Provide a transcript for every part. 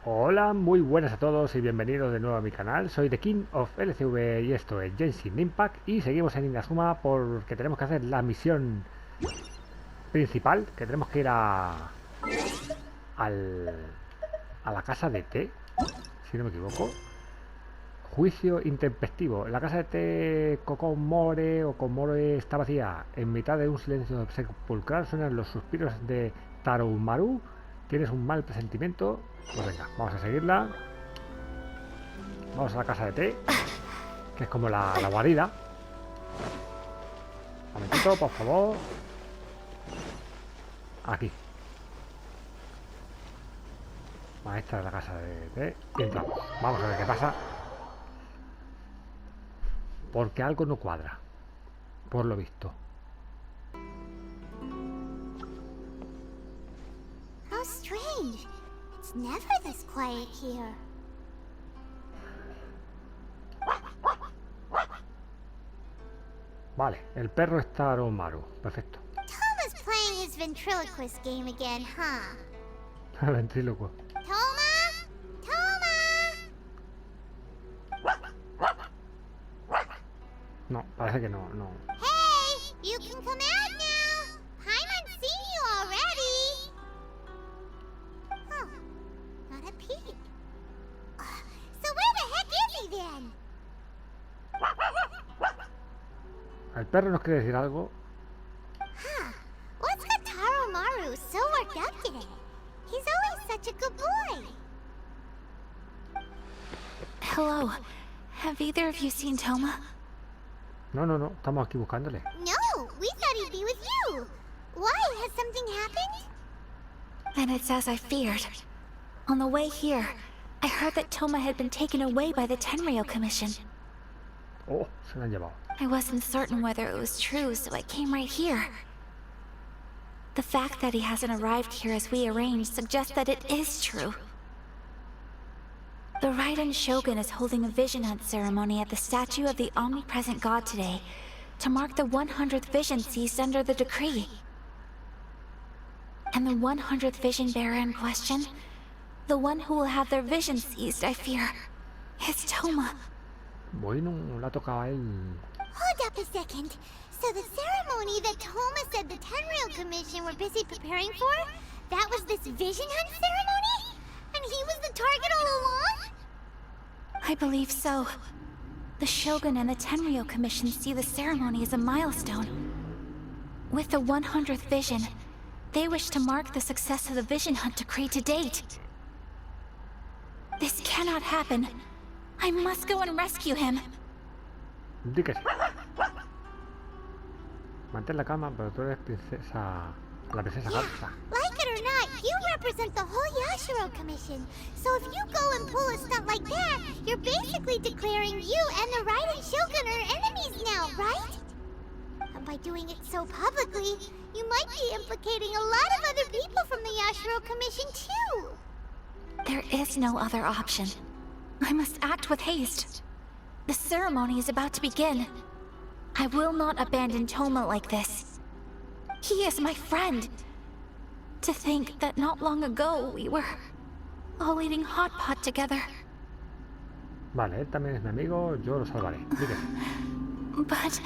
Hola, muy buenas a todos y bienvenidos de nuevo a mi canal. Soy Thekingoflcv y esto es GENSHIN IMPACT y seguimos en Inazuma porque tenemos que hacer la misión principal, que tenemos que ir a la casa de té, si no me equivoco. Juicio intempestivo. La casa de té Kokomi está vacía. En mitad de un silencio sepulcral suenan los suspiros de Tarumaru. Tienes un mal presentimiento. Pues venga, vamos a seguirla. Vamos a la casa de té, que es como la guarida. Un momentito, por favor. Aquí. Esta es la casa de té. Y entramos. Vamos a ver qué pasa. Porque algo no cuadra, por lo visto. How strange. It's never this quiet here. Vale, el perro está Aromaru. Perfecto. Toma's playing his ventriloquist game again, huh? Ventrílocuo. Toma! Toma! No, parece que no. Hey! You can come out now! Paimon's seen you already! Oh, not a peep. So where the heck is he then? El perro nos quiere decir algo. Huh. What's got Taromaru so worked up today? He's always such a good boy. Hello. Have either of you seen Toma? No, estamos aquí buscándole. No, we thought he'd be with you. Why? Has something happened? Then it's as I feared. On the way here, I heard that Toma had been taken away by the Tenryou Commission. Oh, se lo han llevado. I wasn't certain whether it was true, so I came right here. The fact that he hasn't arrived here as we arranged suggests that it is true. The Raiden Shogun is holding a vision hunt ceremony at the statue of the omnipresent god today to mark the 100th vision seized under the decree. And the 100th vision bearer in question, the one who will have their vision seized, I fear, is Toma. Bueno, le ha tocado a él. Hold up a second. So the ceremony that Toma said the Tenryou Commission were busy preparing for, that was this vision hunt ceremony? And he was the target all along? I believe so. The Shogun and the Tenryou Commission see the ceremony as a milestone. With the 100th vision, they wish to mark the success of the vision hunt decree to date. This cannot happen. I must go and rescue him. Di que sí. Mantén la calma, pero tú eres la princesa falsa. Like it or not, you represent the whole Yashiro Commission. So if you go and pull a stunt like that, you're basically declaring you and the Raiden Shogun are enemies now, right? And by doing it so publicly, you might be implicating a lot of other people from the Yashiro Commission too. There is no other option. I must act with haste. The ceremony is about to begin. I will not abandon Toma like this. He is my friend. To think that not long ago we were all eating hot pot together. Vale, él también es mi amigo, yo lo salvaré. Di que sí. But...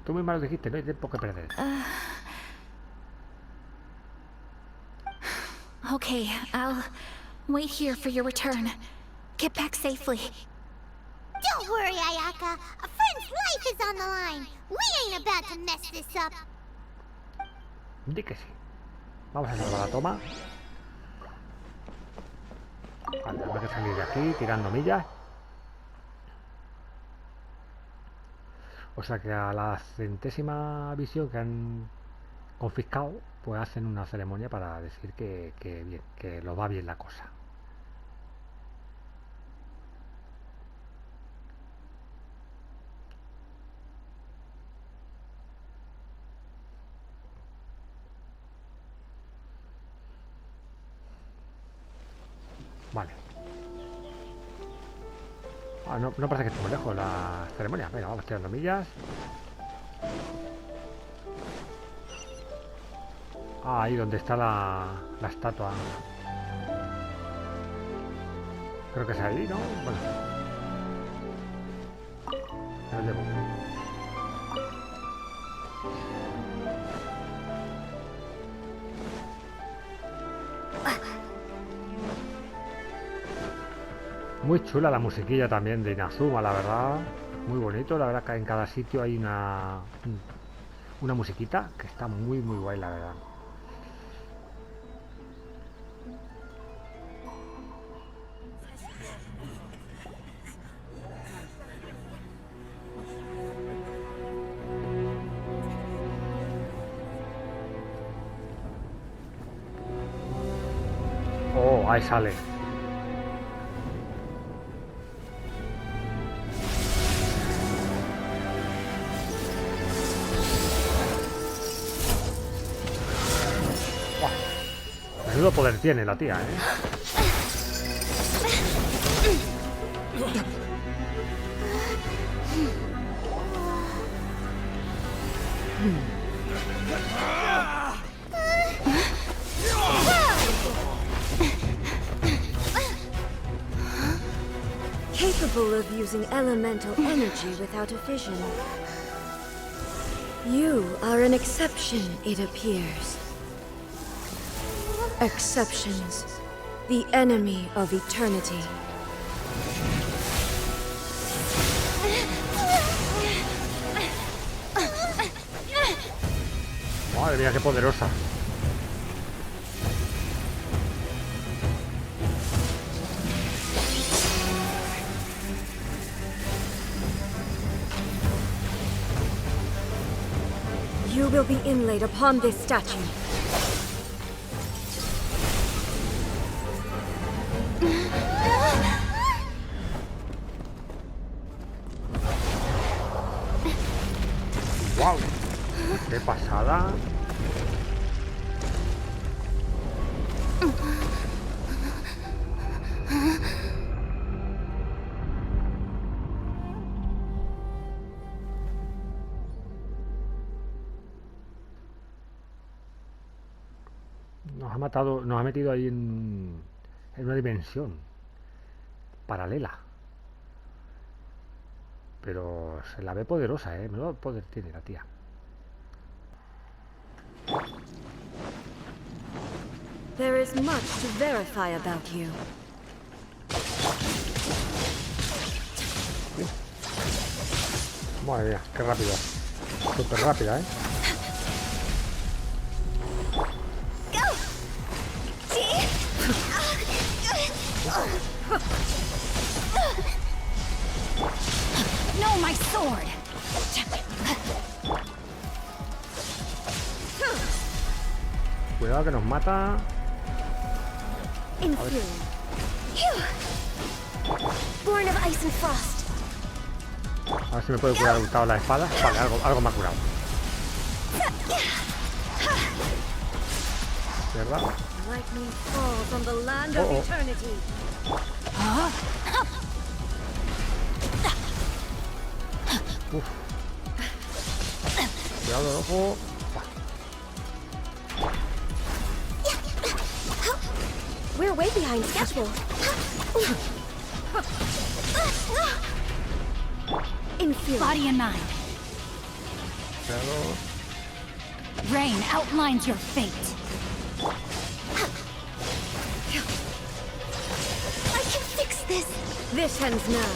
Tú misma lo dijiste, no hay tiempo que perder. Okay, I'll wait here for your return. Get back safely. Don't worry, Ayaka. A friend's life is on the line. We ain't about to mess this up. Di que sí. Vamos a salvar a Toma. Vale, tenemos que salir de aquí tirando millas. O sea que a la 100ª visión que han confiscado, pues hacen una ceremonia para decir que bien, que lo va bien la cosa. Vale. No parece que esté muy lejos la ceremonia. Venga, vamos tirando millas. Ahí donde está la estatua Creo que es ahí, ¿no? Bueno. Me lo llevo. Muy chula la musiquilla también de Inazuma, la verdad. Muy bonito, la verdad que en cada sitio hay una musiquita que está muy guay, la verdad. Oh, ahí sale. Menudo poder tiene la tía, ¿eh? Capable of using elemental energy without a fission. You are an exception, it appears. Exceptions, the enemy of eternity. Madre mía, qué poderosa. You will be inlaid upon this statue. ¡Wow! ¡Qué pasada! Nos ha metido ahí en una dimensión paralela. Pero se la ve poderosa, ¿eh? Menudo poder tiene la tía. There is much to verify about you. Madre mía, qué rápido. Súper rápida, ¿eh? No, my sword. Cuidado que nos mata. Inferior. Born of ice and frost. A ver si me puede curar gustado la espada. Vale, algo me ha curado. ¿Verdad? Lightning falls on the land of eternity. Uf. Cuidado el ojo. We're way behind schedule. Inferior. Body and mind. Cuidado. Rain outlines your fate. I can fix this. This ends now.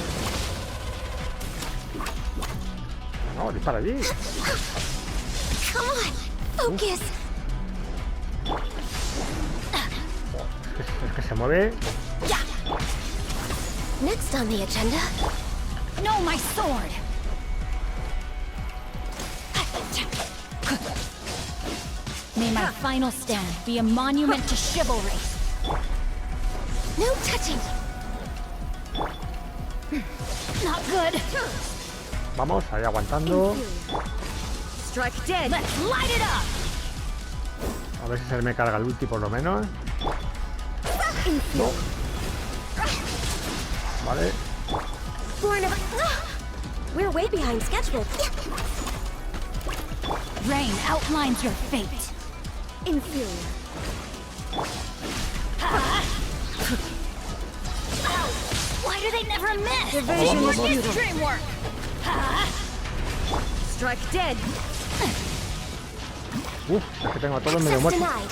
No, dispara allí. Come on, focus. Es que se mueve. Next on the agenda. No, my sword. May my final stand be a monument to chivalry. No touching. Not good. Vamos, ahí aguantando. Strike dead. Let's light it up. A ver si se me carga el ulti por lo menos. No. Vale. Born of... We're way behind schedule. Rain outlines your fate. Inferior. Division Vamos, is vamos. futile. Dream work. Strike dead. Uf, es que tengo a todos medio Access muertos. denied.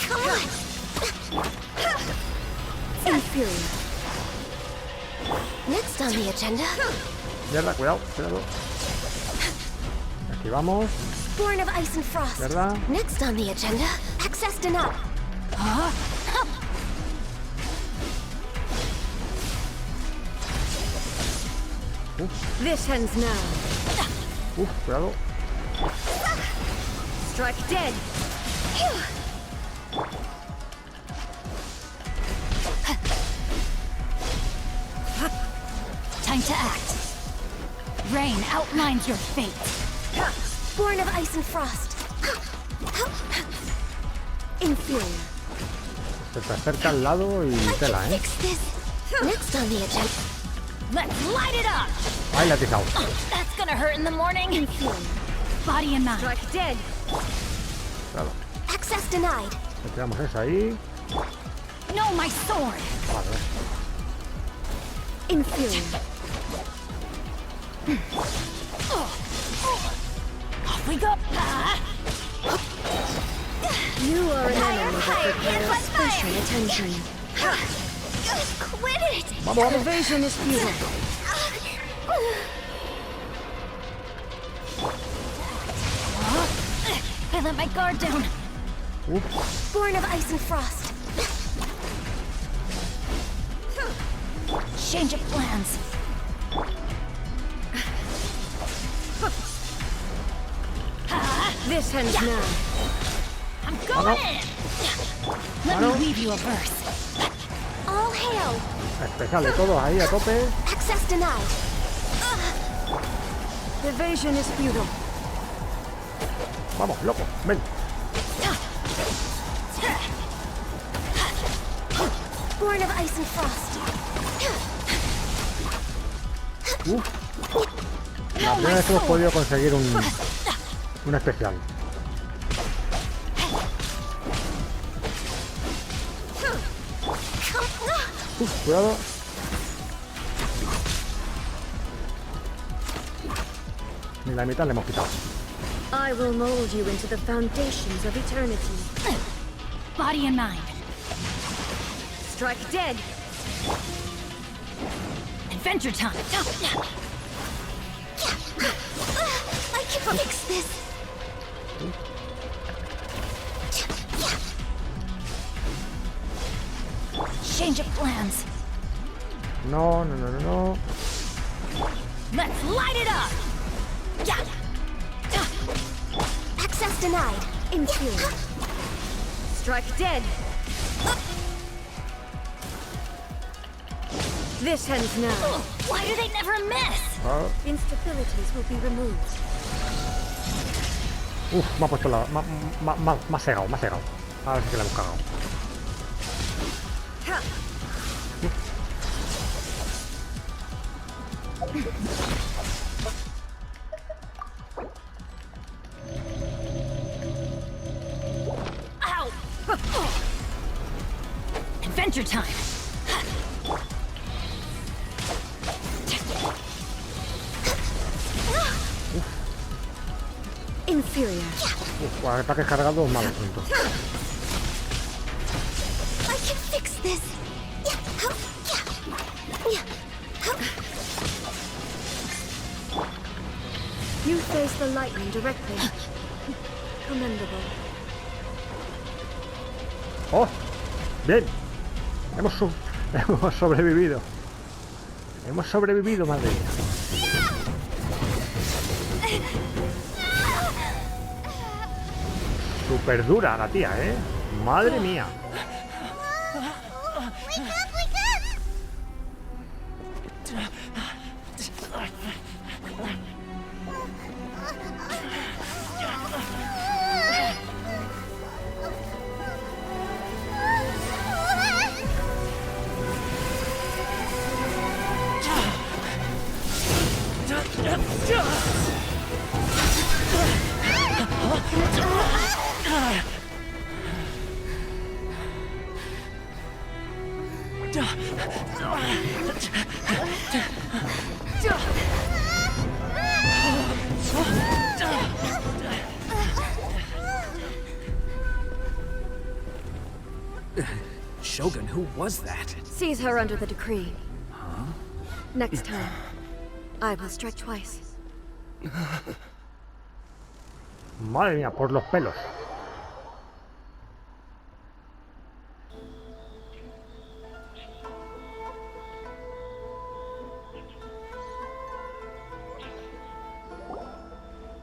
Come on. Inferior. Next on the agenda. Mierda, cuidado, cuidado. Aquí vamos, Born of ice and frost. ¿verdad? Next on the agenda. Access denied. This ends now. Uf, cuidado. Strike dead. Time to act. Rain outlines your fate. Born of ice and frost. Inferior. Se te acerca al lado y tela, ¿eh? Fix this. Next on the agenda. Let's light it up. Ahí la he pisado. That's gonna hurt in the morning. Inferior. Body and mind. Strike dead. Claro. Access denied. Le tiramos eso ahí. No, my sword. Vale. Inferior. Off we go. You are an enemy that requires special attention. Quit it. Vamos, vamos. Evasion is futile. I let my guard down. Uf, Born of ice and frost. Change of plans. This ends now. I'm going in. Let me Mano. weave you a verse. All hail. especiales todos ahí a tope. Access denied. Evasion is futile. Vamos, loco, ven. Born of ice and frost. Uf. La primera vez que hemos podido conseguir un especial. Uf, cuidado. Ni la mitad le hemos quitado. I will mold you into the foundations of eternity. Body and mind. Strike dead. Adventure time. I can fix this. Change of plans. No, no, no, no, no. Let's light it up. Access denied. Inferior. Strike dead. This ends now. Why do they never miss? Ah, Instabilities will be removed. uf, me ha puesto la... Me ha cegado, me ha cegado. A ver si que la hemos cagado. Ow! Adventure time. Inferior. Uf, ataques cargados malos pronto. I can fix this. You face the lightning directly. Commendable. ¡Oh! ¡Bien! Hemos sobrevivido. Hemos sobrevivido, madre mía. Súper dura la tía, ¿eh? Madre mía. Wake up, wake up! Shogun, who was that? Seize her under the decree. Huh? Next time, I will strike twice. Madre mía, por los pelos.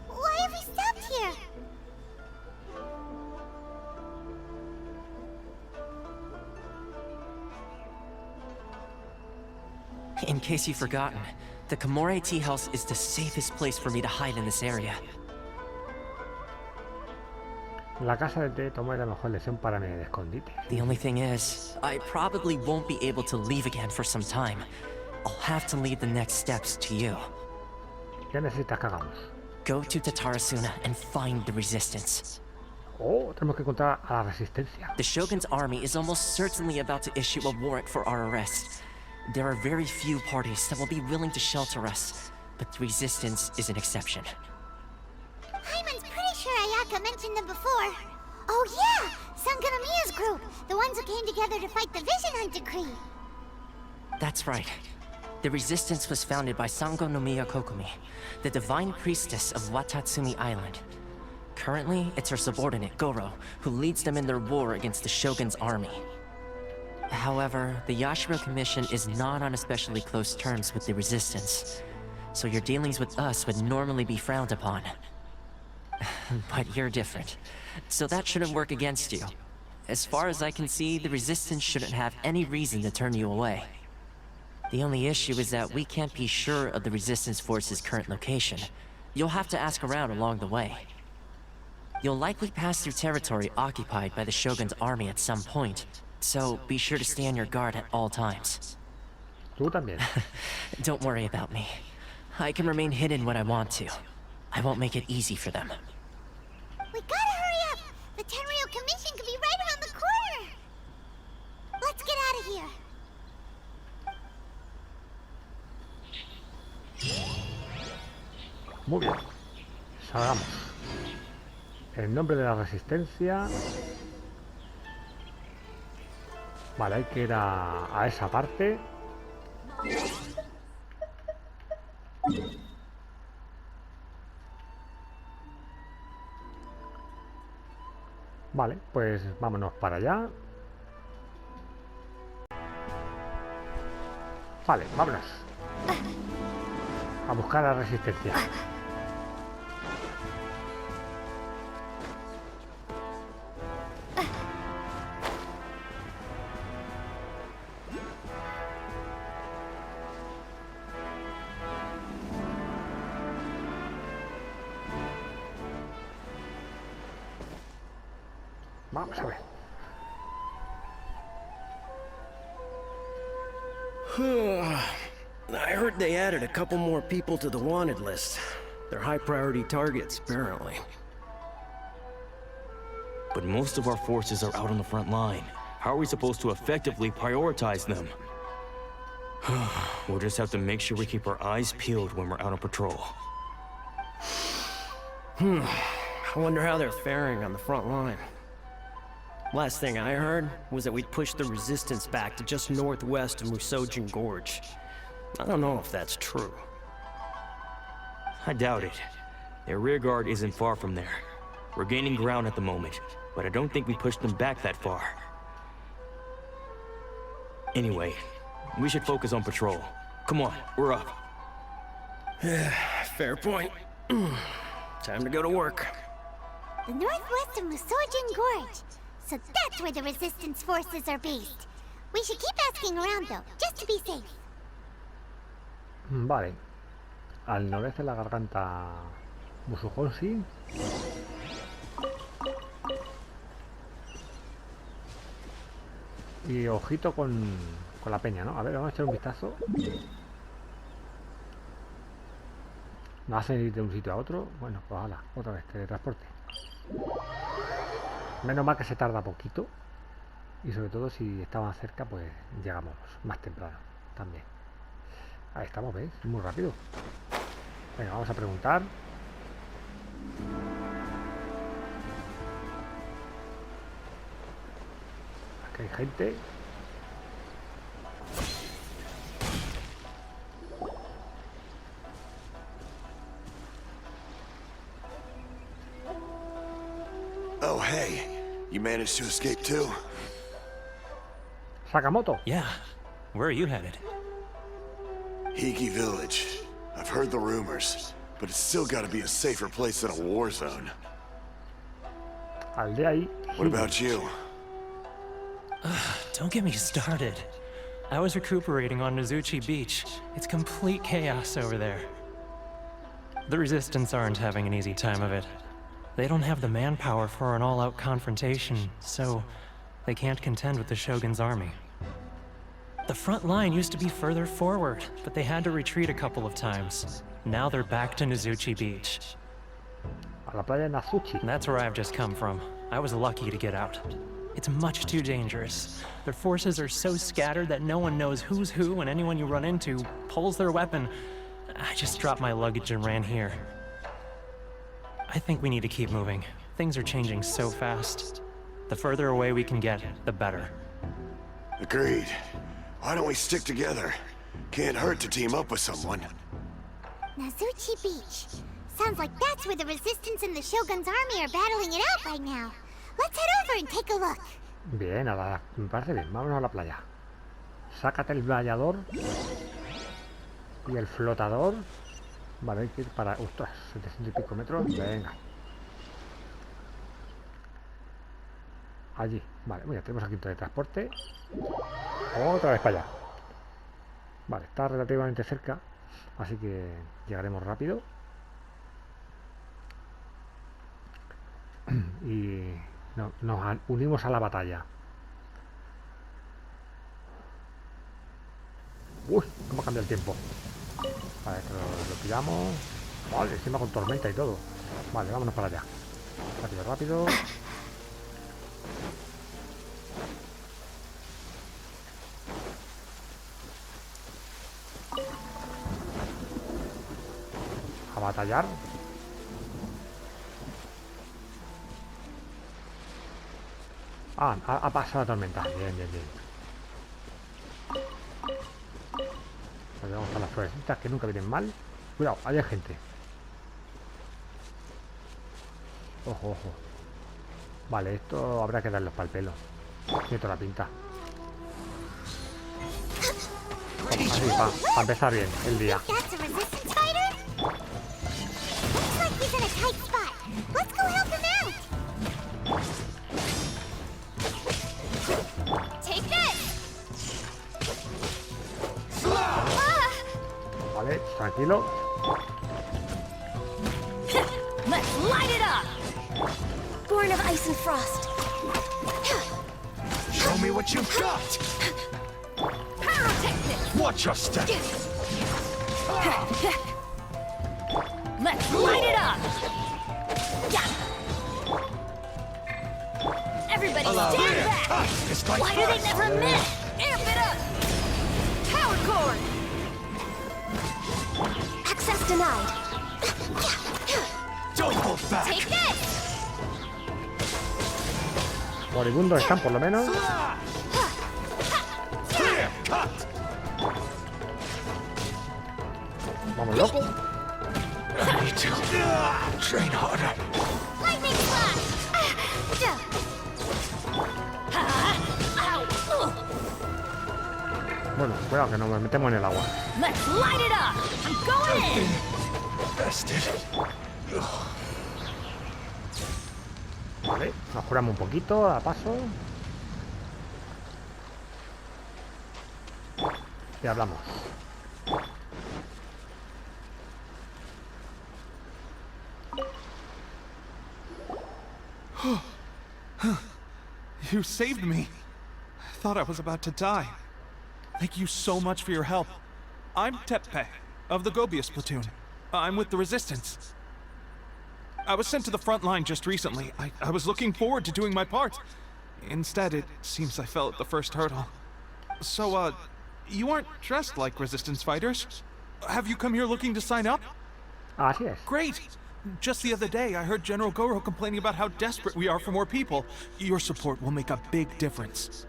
Why have we stopped here? In case you've forgotten, the Komore Tea House is the safest place for me to hide in this area. La casa de té tomó la mejor lección para mi escondite. The only thing is, I probably won't be able to leave again for some time. I'll have to leave the next steps to you. ¿Qué necesitas que hagamos? Go to Tatarasuna and find the resistance. Oh, tenemos que encontrar a la resistencia. The Shogun's army is almost certainly about to issue a warrant for our arrest. There are very few parties that will be willing to shelter us, but the resistance is an exception. Hyman's pretty sure Ayaka mentioned them before. Oh yeah! Sanganamiya's group! The ones who came together to fight the Vision Hunt Decree! That's right. The resistance was founded by Sango no Miya Kokomi, the divine priestess of Watatsumi Island. Currently, it's her subordinate, Goro, who leads them in their war against the Shogun's army. However, the Yashiro Commission is not on especially close terms with the resistance, so your dealings with us would normally be frowned upon. But you're different, so that shouldn't work against you. As far as I can see, the resistance shouldn't have any reason to turn you away. The only issue is that we can't be sure of the resistance force's current location. You'll have to ask around along the way. You'll likely pass through territory occupied by the Shogun's army at some point, so be sure to stay on your guard at all times. Tú también. Don't worry about me. I can remain hidden when I want to. I won't make it easy for them. We gotta hurry up! The Tenryo Commission could be right around the corner! Let's get out of here! Muy bien. Salgamos. En nombre de la resistencia. Vale, hay que ir a esa parte. Vale, pues vámonos para allá. Vale, vámonos. A buscar la resistencia. Vamos a ver. I heard they added a couple more people to the wanted list. They're high priority targets, apparently. But most of our forces are out on the front line. How are we supposed to effectively prioritize them? We'll just have to make sure we keep our eyes peeled when we're out on patrol. I wonder how they're faring on the front line. Last thing I heard was that we'd pushed the resistance back to just northwest of Musojin Gorge. I don't know if that's true. I doubt it. Their rear guard isn't far from there. We're gaining ground at the moment, but I don't think we pushed them back that far. Anyway, we should focus on patrol. Come on, we're up. Fair point. Time to go to work. The northwest of Musojin Gorge. So that's where the resistance forces are based. We should keep asking around though, just to be safe. Vale. Al noreste de la garganta Musuhonshi. Y ojito con la peña, ¿no? A ver, vamos a echar un vistazo. ¿No hacen ir de un sitio a otro? Bueno, pues hala, otra vez, teletransporte. Menos mal que se tarda poquito. Y sobre todo si estamos cerca, pues llegamos más temprano también. Ahí estamos, ¿ves? Muy rápido. Venga, vamos a preguntar. Aquí hay gente. Oh, hey. You managed to escape too? Sakamoto. Yeah. Where are you headed? Hiki Village. I've heard the rumors, but it's still gotta be a safer place than a war zone. Aldea ahí. What about you? Don't get me started. I was recuperating on Nozuchi Beach. It's complete chaos over there. The Resistance aren't having an easy time of it. They don't have the manpower for an all-out confrontation, so they can't contend with the Shogun's army. The front line used to be further forward, but they had to retreat a couple of times. Now they're back to Nozuchi Beach. A la playa Nazuchi. That's where I've just come from. I was lucky to get out. It's much too dangerous. Their forces are so scattered that no one knows who's who, and anyone you run into pulls their weapon. I just dropped my luggage and ran here. I think we need to keep moving. Things are changing so fast. The further away we can get, the better. Agreed. Why don't we stick together? Can't hurt to team up with someone. Nazuchi Beach. Sounds like that's where the Resistance and the Shogun's army are battling it out right now. Let's head over and take a look. Bien, me parece bien. Vámonos a la playa. Sácate el vallador y el flotador. Vale, hay que ir para... ¡Ostras! 700 y pico metros. Venga. Allí. Vale, mira, tenemos aquí un teletransporte. Otra vez para allá. Vale, está relativamente cerca. Así que llegaremos rápido. Y nos unimos a la batalla. Uy, cómo cambia el tiempo. Vale, esto lo tiramos. Vale, encima con tormenta y todo. Vale, vámonos para allá. Rápido, rápido. A batallar. Ah, ha pasado la tormenta. Bien, bien, bien. Vamos a las florecitas que nunca vienen mal. Cuidado, hay gente. Ojo, ojo. Vale, esto habrá que darles para el pelo. Tiene toda la pinta. Así, para empezar bien el día. Vale, tranquilo. Let's light it up! Born of ice and frost. Show me what you've got! Pyrotechnics! Watch your step! Let's light it up! Everybody stand back! Why do they never miss? Amp it up! Power cord! Access denied. Don't hold back! Take this! Moribundos están por lo menos. Clear cut! Vamos, loco. I need to train harder. Lightning flash! Bueno, cuidado que nos metemos en el agua. Let's light it up! I'm going in! Bested. Vale, nos curamos un poquito a paso. Y hablamos. You saved me. I thought I was about to die. Thank you so much for your help. I'm Teppe, of the Gobius platoon. I'm with the Resistance. I was sent to the front line just recently. I was looking forward to doing my part. Instead, it seems I fell at the first hurdle. So, you aren't dressed like resistance fighters? Have you come here looking to sign up? Así es. Great! Just the other day, I heard General Goro complaining about how desperate we are for more people. Your support will make a big difference.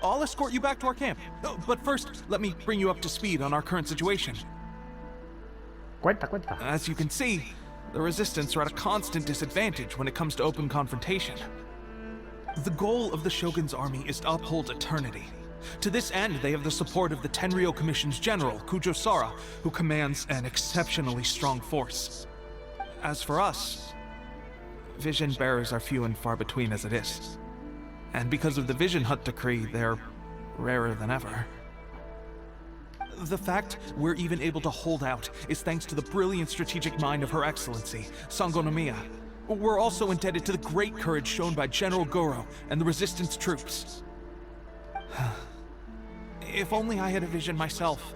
I'll escort you back to our camp. But first, let me bring you up to speed on our current situation. Cuenta, cuenta. As you can see, the Resistance are at a constant disadvantage when it comes to open confrontation. The goal of the Shogun's army is to uphold eternity. To this end, they have the support of the Tenryou Commission's general, Kujo Sara, who commands an exceptionally strong force. As for us, vision bearers are few and far between as it is. And because of the Vision Hut Decree, they're rarer than ever. The fact we're even able to hold out is thanks to the brilliant strategic mind of Her Excellency, Sango Nomiya. We're also indebted to the great courage shown by General Goro and the Resistance troops. If only I had a vision myself.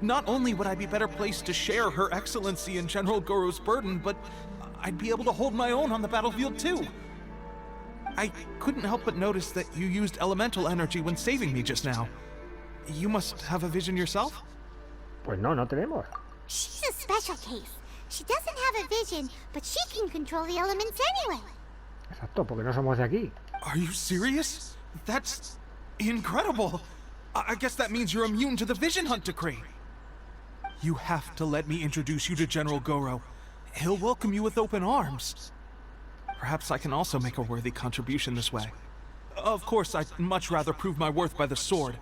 Not only would I be better placed to share Her Excellency and General Goro's burden, but I'd be able to hold my own on the battlefield too. I couldn't help but notice that you used elemental energy when saving me just now. You must have a vision yourself? Pues no, no tenemos. She's a special case. She doesn't have a vision, but she can control the elements anyway. Exacto, porque no somos de aquí. Are you serious? That's incredible. I guess that means you're immune to the Vision Hunt Decree. You have to let me introduce you to General Goro. He'll welcome you with open arms. Perhaps I can also make a worthy contribution this way. Of course, I'd much rather prove my worth by the sword.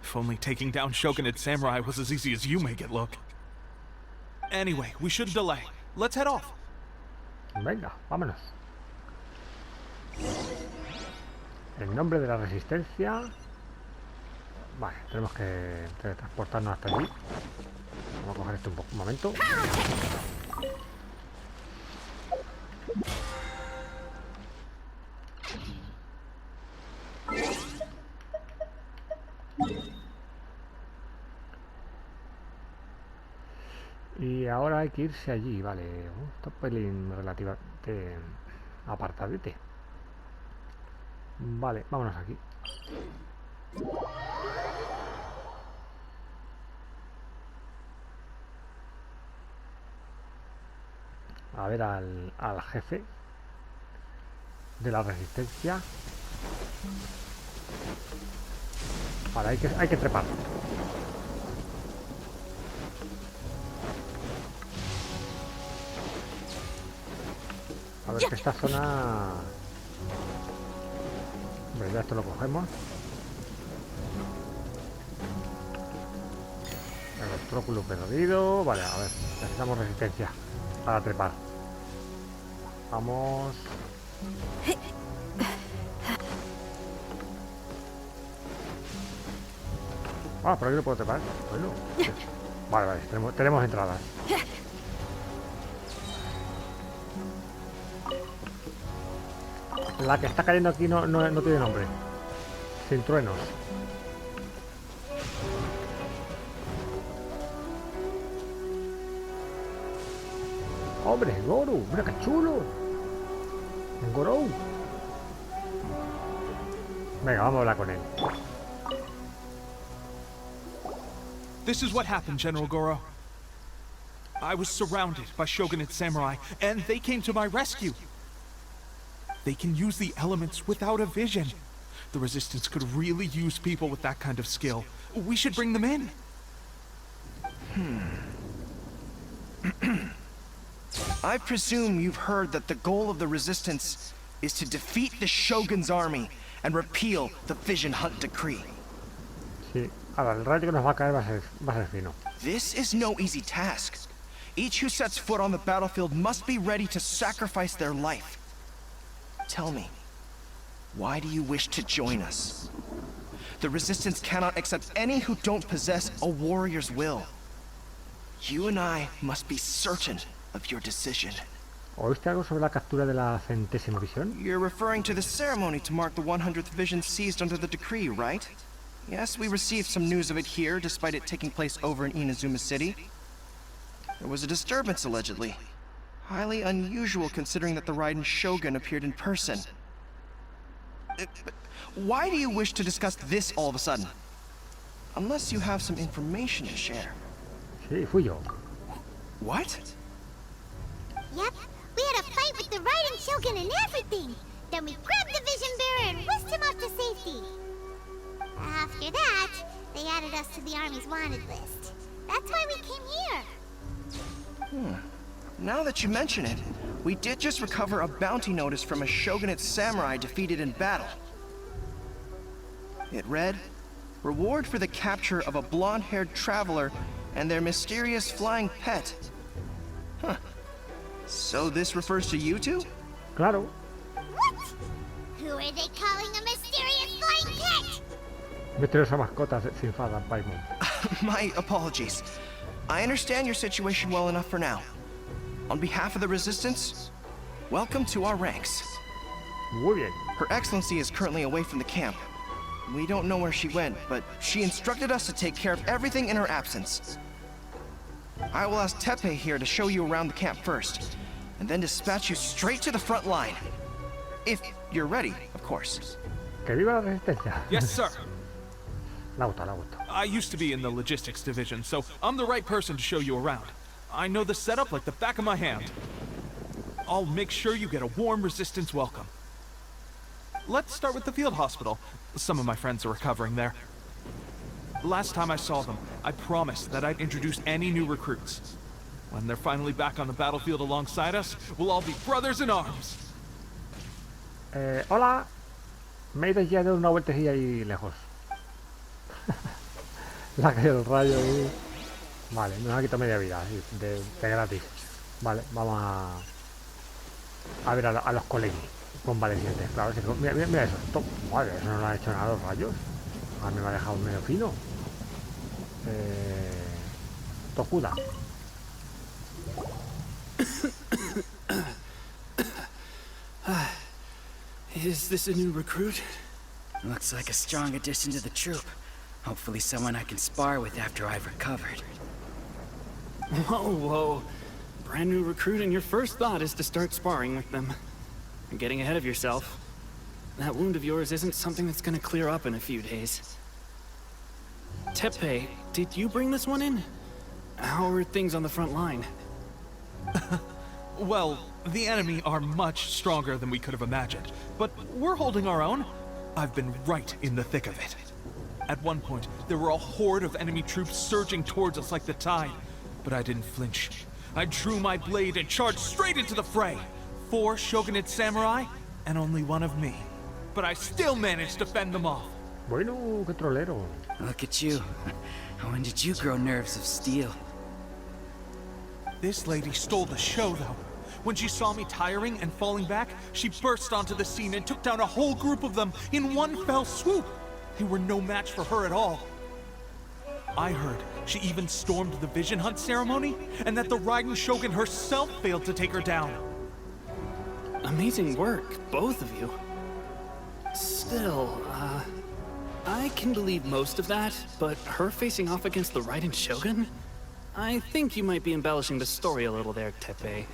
If only taking down Shogunate Samurai was as easy as you make it look. Anyway, we shouldn't delay. Let's head off. Venga, vámonos. En nombre de la resistencia. Vale, tenemos que teletransportarnos hasta allí. Vamos a coger esto un momento. Y ahora hay que irse allí, vale. Esto es un pelín relativamente apartadete. Vale, vámonos aquí. A ver al jefe de la resistencia. Vale, hay que trepar. A ver que esta zona... Hombre, ya esto lo cogemos. El obstáculo perdido. Vale, a ver, necesitamos resistencia para trepar. Vamos. Ah, por aquí no puedo trepar. Bueno. Vale, vale, tenemos entradas. La que está cayendo aquí no tiene nombre. Sin truenos. ¡Hombre, Goro! ¡Mira qué chulo! ¡Goro! Venga, vamos a hablar con él. This is what happened, General Goro. I was surrounded by Shogunate samurai, and they came to my rescue. They can use the elements without a vision. The Resistance could really use people with that kind of skill. We should bring them in. I presume you've heard that the goal of the Resistance is to defeat the Shogun's army and repeal the Vision Hunt Decree. Sí, ahora el rayo que nos va a caer va a ser fino. This is no easy task. Each who sets foot on the battlefield must be ready to sacrifice their life. Tell me, why do you wish to join us? The Resistance cannot accept any who don't possess a warrior's will. You and I must be certain of your decision. ¿Oíste algo sobre la captura de la 100ª visión? You're referring to the ceremony to mark the 100th vision seized under the decree, right? Yes, we received some news of it here, despite it taking place over in Inazuma City. There was a disturbance, allegedly. Highly unusual considering that the Raiden Shogun appeared in person. Why do you wish to discuss this all of a sudden? Unless you have some information to share. Sí, fui yo. What? Yep, we had a fight with the Raiden Shogun and everything. Then we grabbed the Vision Bearer and whisked him off to safety. After that, they added us to the Army's wanted list. That's why we came here. Now that you mention it, we did just recover a bounty notice from a shogunate samurai defeated in battle. It read, "Reward for the capture of a blonde-haired traveler and their mysterious flying pet." Huh. So this refers to you two? Claro. What? Who are they calling a mysterious flying pet? Misteriosa mascota se enfada, Paimon. My apologies. I understand your situation well enough for now. On behalf of the Resistance, welcome to our ranks. Muy bien. Her Excellency is currently away from the camp. We don't know where she went, but she instructed us to take care of everything in her absence. I will ask Tepe here to show you around the camp first, and then dispatch you straight to the front line. If you're ready, of course. Que viva la resistencia. Yes, sir. La gusta, la gusta. I used to be in the logistics division, so I'm the right person to show you around. I know the setup like the back of my hand. I'll make sure you get a warm Resistance welcome. Let's start with the field hospital. Some of my friends are recovering there. Last time I saw them, I promised that I'd introduce any new recruits. When they're finally back on the battlefield alongside us, we'll all be brothers in arms. Hola. Me he ido ya de una vueltecilla ahí lejos. La que el rayo ahí. Vale, me ha quitado media vida, así, de gratis. Vale, vamos a ver a los colegis convalecientes. Claro, mira eso. Madre, eso no lo ha hecho nada los rayos. A mí me ha dejado medio fino. Tokuda. Is this a new recruit? Looks like a strong addition to the troop. Hopefully someone I can spar with after I've recovered. Whoa. Brand new recruit and your first thought is to start sparring with them. You're getting ahead of yourself. That wound of yours isn't something that's gonna clear up in a few days. Tepe, did you bring this one in? How are things on the front line? Well, the enemy are much stronger than we could have imagined, but we're holding our own. I've been right in the thick of it. At one point, there were a horde of enemy troops surging towards us like the tide, but I didn't flinch. I drew my blade and charged straight into the fray. 4 shogunate samurai, and only 1 of me. But I still managed to fend them off. Bueno, qué trolero. Look at you. When did you grow nerves of steel? This lady stole the show, though. When she saw me tiring and falling back, she burst onto the scene and took down a whole group of them in one fell swoop. They were no match for her at all. I heard she even stormed the Vision Hunt ceremony, and that the Raiden Shogun herself failed to take her down. Amazing work, both of you. Still, I can believe most of that, but her facing off against the Raiden Shogun? I think you might be embellishing the story a little there, Tepe.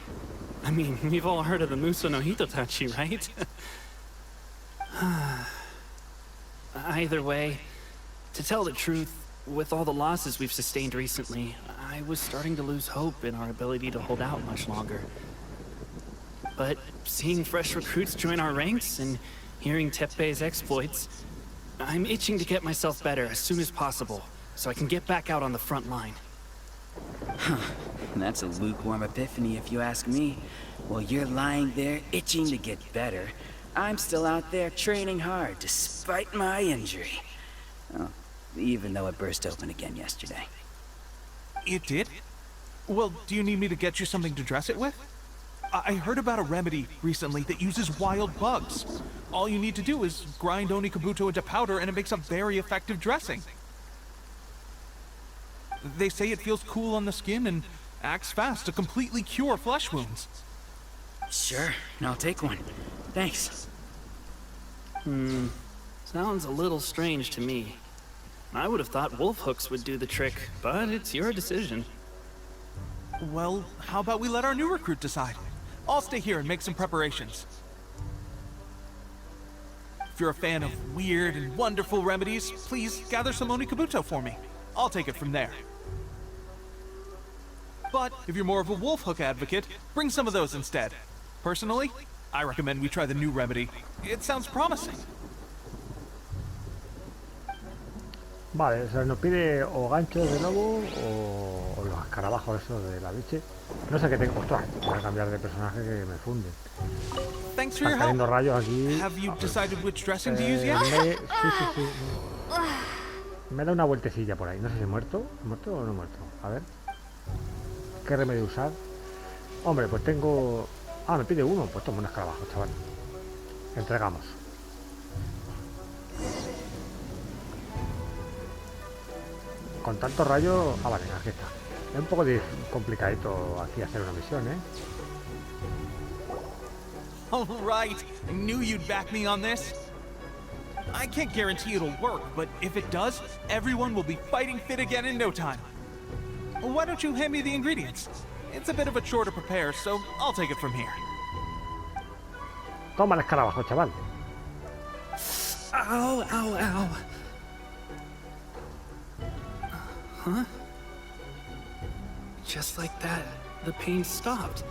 I mean, we've all heard of the Muso no Hitotachi, right? Either way, to tell the truth, with all the losses we've sustained recently, I was starting to lose hope in our ability to hold out much longer. But seeing fresh recruits join our ranks and hearing Tepe's exploits, I'm itching to get myself better as soon as possible, so I can get back out on the front line. That's a lukewarm epiphany if you ask me. While you're lying there itching to get better, I'm still out there training hard despite my injury. Oh, even though it burst open again yesterday. It did? Well, do you need me to get you something to dress it with? I heard about a remedy recently that uses wild bugs. All you need to do is grind Onikabuto into powder and it makes a very effective dressing. They say it feels cool on the skin and acts fast to completely cure flesh wounds. Sure, I'll take one. Thanks. Sounds a little strange to me. I would have thought wolf hooks would do the trick, but it's your decision. Well, how about we let our new recruit decide? I'll stay here and make some preparations. If you're a fan of weird and wonderful remedies, please gather some Onikabuto for me. I'll take it from there. But if you're more of a wolf hook advocate, bring some of those instead. Personally, I recommend we try the new remedy. It sounds promising. Vale, o sea, nos pide o ganchos de lobo o los escarabajos esos de la leche. No sé qué tengo. Ostras, voy a cambiar de personaje que me funde. Thanks for your Están cayendo help. rayos aquí. Have you decided which dressing to use yet? Sí. Me da una vueltecilla por ahí. No sé si he muerto. ¿Muerto o no he muerto? A ver. ¿Qué remedio usar? Hombre, pues tengo... Ah, me pide uno. Pues toma un escarabajo, chaval. Entregamos. Con tantos rayos... Ah, vale, aquí está. Es un poco complicadito aquí hacer una misión, ¿eh? All right, I knew you'd back me on this. I can't guarantee it'll work, but if it does, everyone will be fighting fit again in no time. Why don't you hand me the ingredients? It's a bit of a chore to prepare, so I'll take it from here. Toma el escarabajo, chaval. Ow, ow, ow. Huh? Just like that, the pain stopped.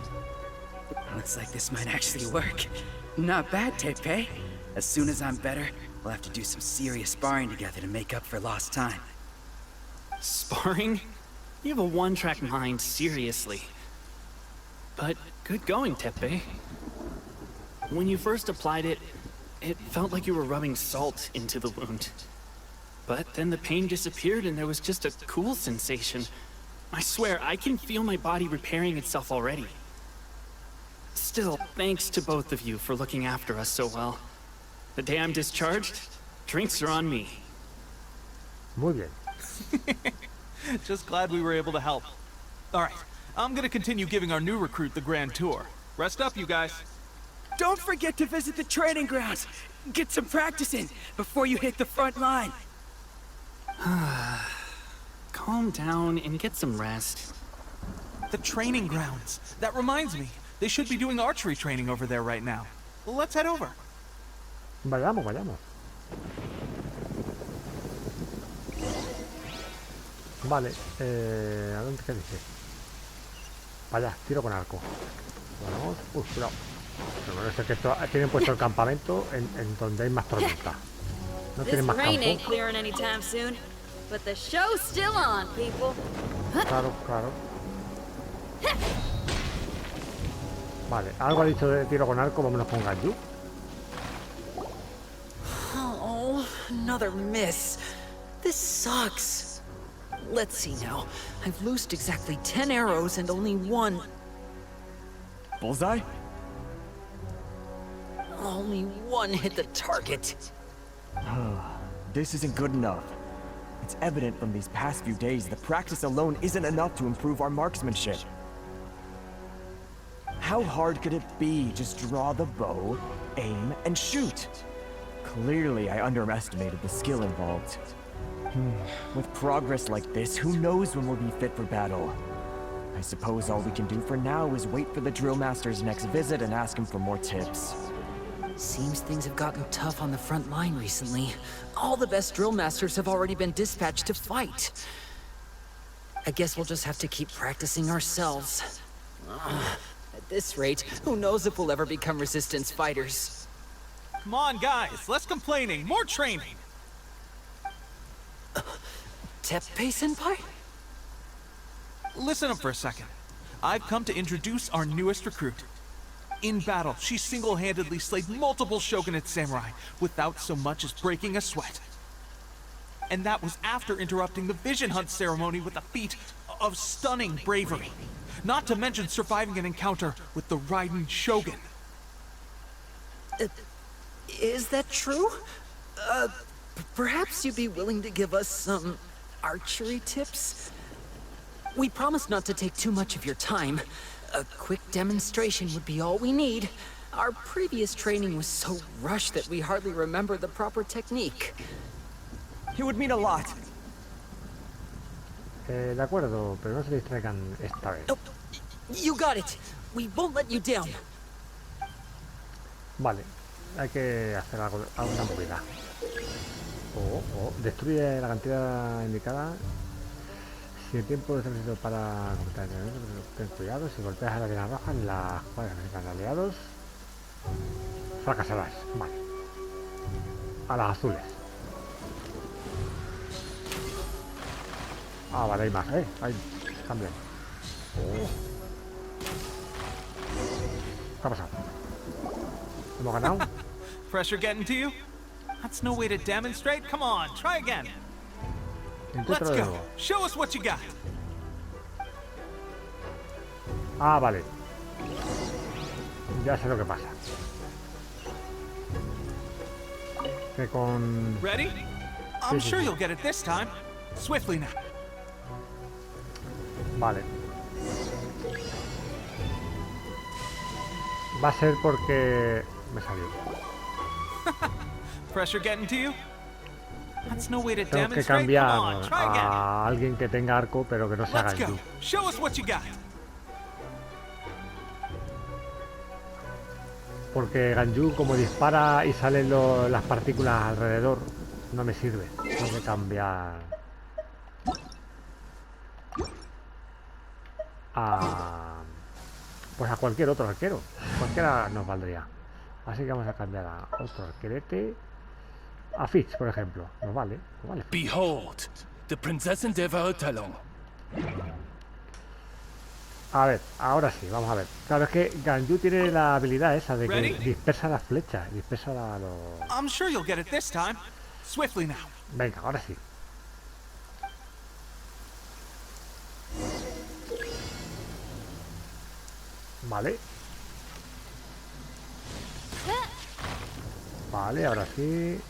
Looks like this might actually work. Not bad, Tepe. As soon as I'm better, we'll have to do some serious sparring together to make up for lost time. Sparring? You have a one-track mind, seriously. But good going, Tepe. When you first applied it, it felt like you were rubbing salt into the wound. But then the pain disappeared and there was just a cool sensation. I swear, I can feel my body repairing itself already. Still, thanks to both of you for looking after us so well. The day I'm discharged, drinks are on me. Muy bien. Just glad we were able to help. All right, I'm gonna continue giving our new recruit the grand tour. Rest up, you guys. Don't forget to visit the training grounds. Get some practice in before you hit the front line. Calm down and get some rest. The training grounds. That reminds me. They should be doing archery training over there right now. Well, let's head over. Vayamos. Vale, ¿a dónde qué dice? Para allá, tiro con arco. Vamos, cuidado. Pero no sé que esto, tienen puesto el campamento en donde hay más tormenta. No tienen más campo. Claro. Vale, algo ha dicho de tiro con arco, vámonos con Ganju. Oh, another miss. This sucks. Let's see now. I've loosed exactly 10 arrows and only one. Bullseye? Only one hit the target. This isn't good enough. It's evident from these past few days that practice alone isn't enough to improve our marksmanship. How hard could it be? Just draw the bow, aim, and shoot. Clearly, I underestimated the skill involved. With progress like this, who knows when we'll be fit for battle? I suppose all we can do for now is wait for the drill master's next visit and ask him for more tips. Seems things have gotten tough on the front line recently. All the best drill masters have already been dispatched to fight. I guess we'll just have to keep practicing ourselves. At this rate, who knows if we'll ever become resistance fighters. Come on, guys, less complaining, more training. Teppei-senpai? Listen up for a second. I've come to introduce our newest recruit. In battle, she single-handedly slayed multiple shogunate samurai without so much as breaking a sweat. And that was after interrupting the vision hunt ceremony with a feat of stunning bravery. Not to mention surviving an encounter with the Raiden Shogun. Is that true? Perhaps you'd be willing to give us some archery tips? We promise not to take too much of your time. A quick demonstration would be all we need. Our previous training was so rushed that we hardly remember the proper technique. It would mean a lot. De acuerdo, pero no se distraigan esta vez. Oh, you got it. We won't let you down. Vale. hay que hacer algo, alguna movida. Destruye la cantidad indicada. Si el tiempo es necesario para completar el nivel, ten cuidado. Si golpeas a la línea roja en las cuadras que necesitan aliados, fracasarás. Vale. A las azules. Ah, vale, hay más, hay también. ¿Qué ha pasado? ¿Hemos ganado? Pressure getting to you? That's no way to demonstrate. Come on, try again. Let's go. Show us what you got. Ah, vale. Ya sé lo que pasa. Que con... Ready? I'm sure you'll get it this time. Swiftly now. Vale. Va a ser porque me salió. Pressure getting to you? That's no way to Tengo que demonstrate. cambiar Come on, try again. a alguien que tenga arco, pero que no sea Let's go. Ganju. Show us what you got. Porque Ganju, como dispara y salen las partículas alrededor, no me sirve. Tengo que cambiar pues a cualquier otro arquero. Cualquiera nos valdría. Así que vamos a cambiar a otro arquerete. A Fitz, por ejemplo. Nos vale. Behold, the Prinzessin der Verurteilung. A ver, ahora sí, vamos a ver. Claro, es que Ganju tiene la habilidad esa de que dispersa las flechas, dispersa los... I'm sure you'll get it this time. Swiftly now. Venga, ahora sí. Vale. Vale, ahora sí.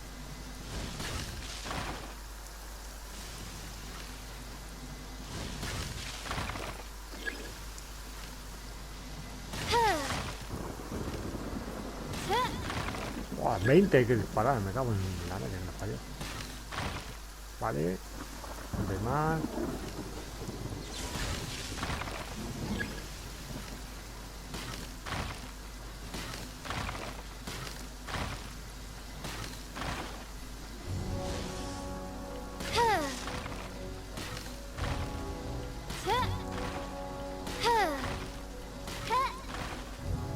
Wow, 20 hay que disparar, me cago en la que me falló. Vale. ¿Dónde más?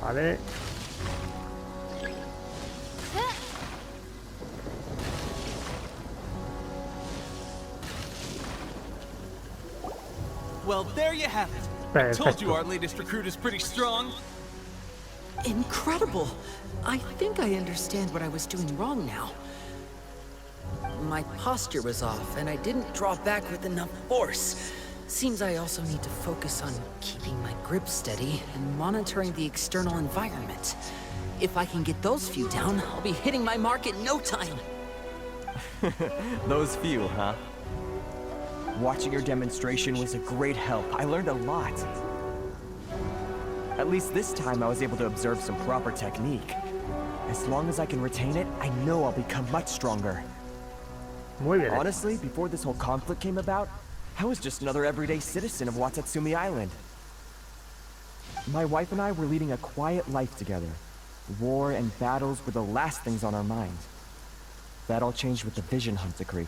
Vale. Well, there you have it. I told you our latest recruit is pretty strong. Incredible! I think I understand what I was doing wrong now. My posture was off, and I didn't draw back with enough force. Seems I also need to focus on keeping my grip steady and monitoring the external environment. If I can get those few down, I'll be hitting my mark in no time. Those few, huh? Watching your demonstration was a great help. I learned a lot. At least this time I was able to observe some proper technique. As long as I can retain it, I know I'll become much stronger. Muy bien. Honestly, before this whole conflict came about, I was just another everyday citizen of Watatsumi Island. My wife and I were leading a quiet life together. War and battles were the last things on our mind. That all changed with the Vision Hunt decree.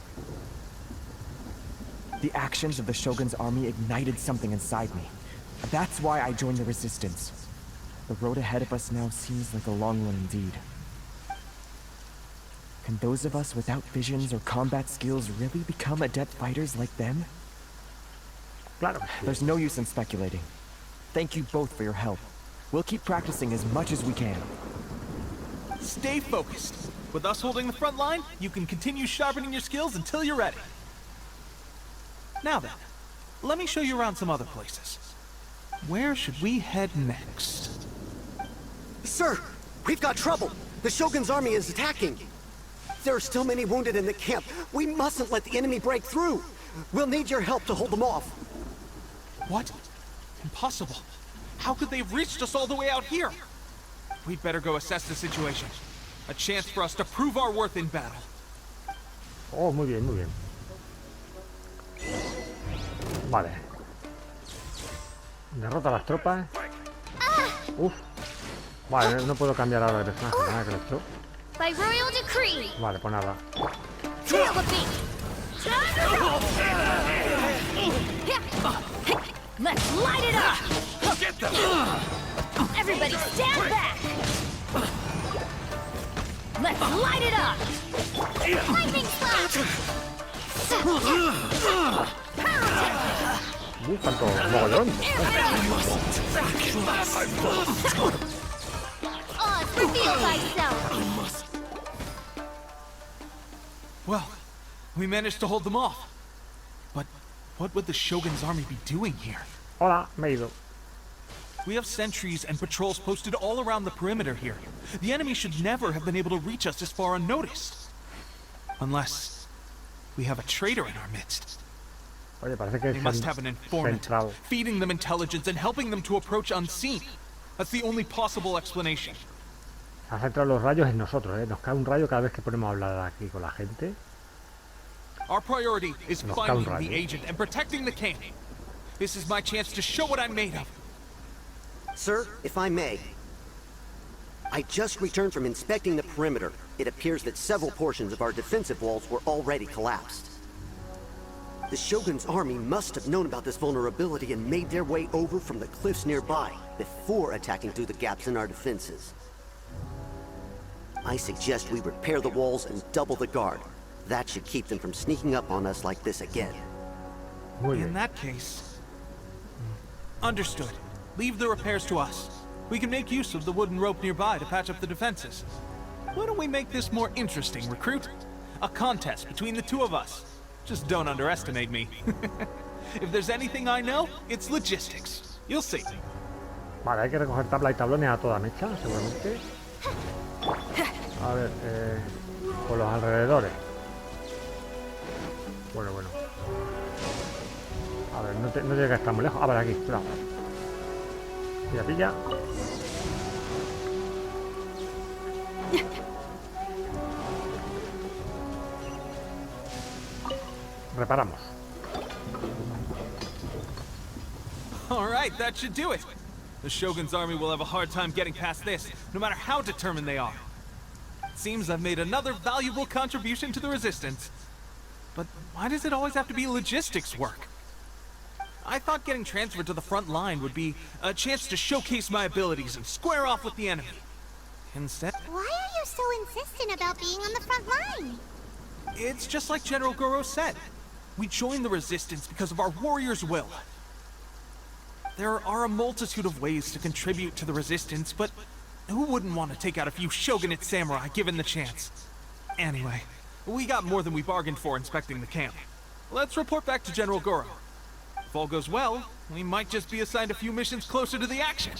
The actions of the Shogun's army ignited something inside me. That's why I joined the Resistance. The road ahead of us now seems like a long one indeed. Can those of us without visions or combat skills really become adept fighters like them? Claro. There's no use in speculating. Thank you both for your help. We'll keep practicing as much as we can. Stay focused. With us holding the front line, you can continue sharpening your skills until you're ready. Now then, let me show you around some other places. Where should we head next? Sir, we've got trouble. The Shogun's army is attacking. There are still many wounded in the camp. We mustn't let the enemy break through. We'll need your help to hold them off. What? Impossible. How could they have reached us all the way out here? We'd better go assess the situation. A chance for us to prove our worth in battle. Oh, muy bien, muy bien. Vale. Derrota a las tropas. Uf. Vale, no puedo cambiar ahora de personaje. Nada que lo he hecho. By royal decree. Vale, pues nada. Feel the beat. Let's light it up. Get them! Everybody stand back. Let's light it up. Lightning slap. Tanto mogollón. Oz, reveal thyself. Well, we managed to hold them off. But what would the Shogun's army be doing here? Hola, me he ido. We have sentries and patrols posted all around the perimeter here. The enemy should never have been able to reach us this far unnoticed. Unless we have a traitor in our midst. Oye, parece que They es must have an informant, central. feeding them intelligence and helping them to approach unseen. That's the only possible explanation. Ha centrado los rayos en nosotros, ¿eh? Nos cae un rayo cada vez que ponemos a hablar aquí con la gente. Our priority is Nos cae un finding the rayo. agent and protecting the camp. This is my chance to show what I'm made of. Sir, if I may. I just returned from inspecting the perimeter. It appears that several portions of our defensive walls were already collapsed. The Shogun's army must have known about this vulnerability and made their way over from the cliffs nearby before attacking through the gaps in our defenses. I suggest we repair the walls and double the guard. That should keep them from sneaking up on us like this again. In that case... Understood. Leave the repairs to us. We can make use of the wooden rope nearby to patch up the defenses. Why don't we make this more interesting, recruit? A contest between the two of us. Just don't underestimate me. If there's anything I know, it's logistics. You'll see. Vale, hay que recoger tabla y tablones a toda mecha, seguramente. A ver, por los alrededores. Bueno. A ver, no llega a estar muy lejos. A ver, aquí, cuidado. Pilla. Reparamos. All right, that should do it. The Shogun's army will have a hard time getting past this, no matter how determined they are. It seems I've made another valuable contribution to the resistance. But why does it always have to be logistics work? I thought getting transferred to the front line would be a chance to showcase my abilities and square off with the enemy. Instead... Why are you so insistent about being on the front line? It's just like General Goro said. We joined the resistance because of our warrior's will. There are a multitude of ways to contribute to the resistance, but who wouldn't want to take out a few shogunate samurai given the chance? Anyway, we got more than we bargained for inspecting the camp. Let's report back to General Goro. If all goes well, we might just be assigned a few missions closer to the action.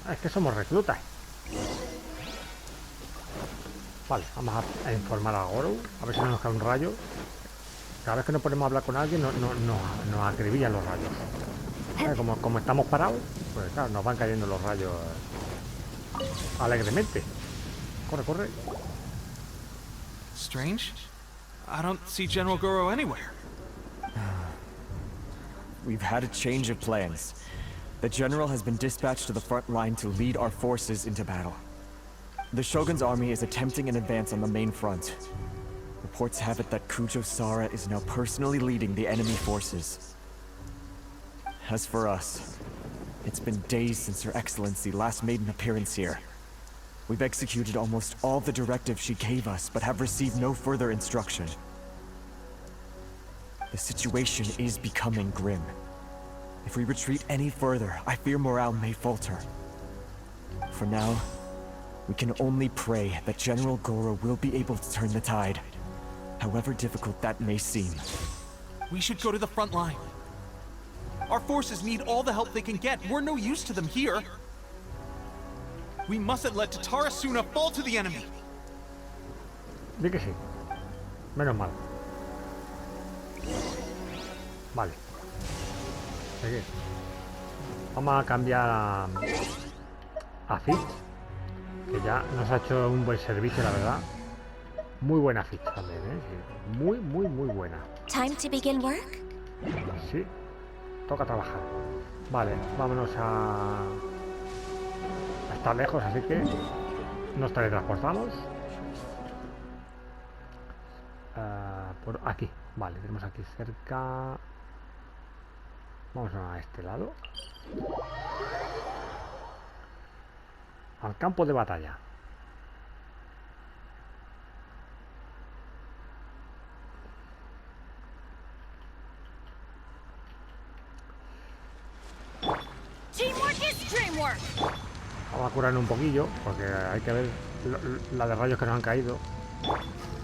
Es que somos reclutas. Vale, vamos a informar a Goro, a ver si no nos cae un rayo. Cada vez que nos ponemos a hablar con alguien nos acribillan los rayos. Como estamos parados, pues claro, nos van cayendo los rayos alegremente. Corre. Strange. I don't see General Goro anywhere. We've had a change of plans. The General has been dispatched to the front line to lead our forces into battle. The Shogun's army is attempting an advance on the main front. Reports have it that Kujo Sara is now personally leading the enemy forces. As for us, it's been days since Her Excellency last made an appearance here. We've executed almost all the directives she gave us, but have received no further instruction. The situation is becoming grim. If we retreat any further, I fear morale may falter. For now, we can only pray that General Goro will be able to turn the tide, however difficult that may seem. We should go to the front line. Our forces need all the help they can get. We're no use to them here. We mustn't let Tatarasuna fall to the enemy. Di que sí. Menos mal. Vale. Seguir. Vamos a cambiar a Fitz, que ya nos ha hecho un buen servicio, la verdad. Muy buena Fitz también, ¿eh? Sí. Muy buena. Time to begin work? Sí. Toca trabajar. Vale, vámonos a estar lejos, así que Nos teletransportamos. Por aquí. Vale, tenemos aquí cerca. Vamos a este lado. Al campo de batalla. Vamos a curarnos un poquillo, porque hay que ver la de rayos que nos han caído.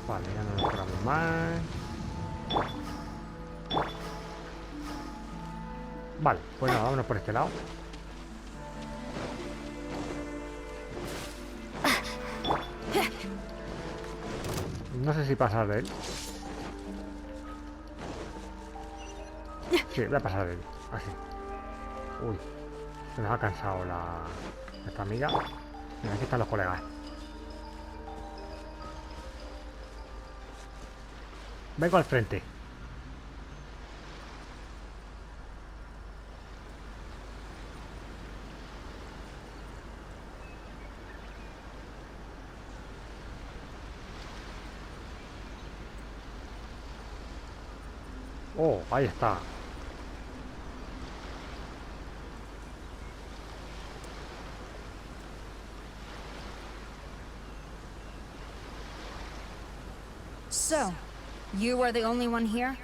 Vale, ya no nos curamos más. Vale, pues nada, vámonos por este lado. No sé si pasar de él. Sí, voy a pasar de él. Así. Uy, se nos ha cansado esta amiga. Mira, aquí están los colegas. Vengo al frente. Oh, ahí está. So, you are the only one here?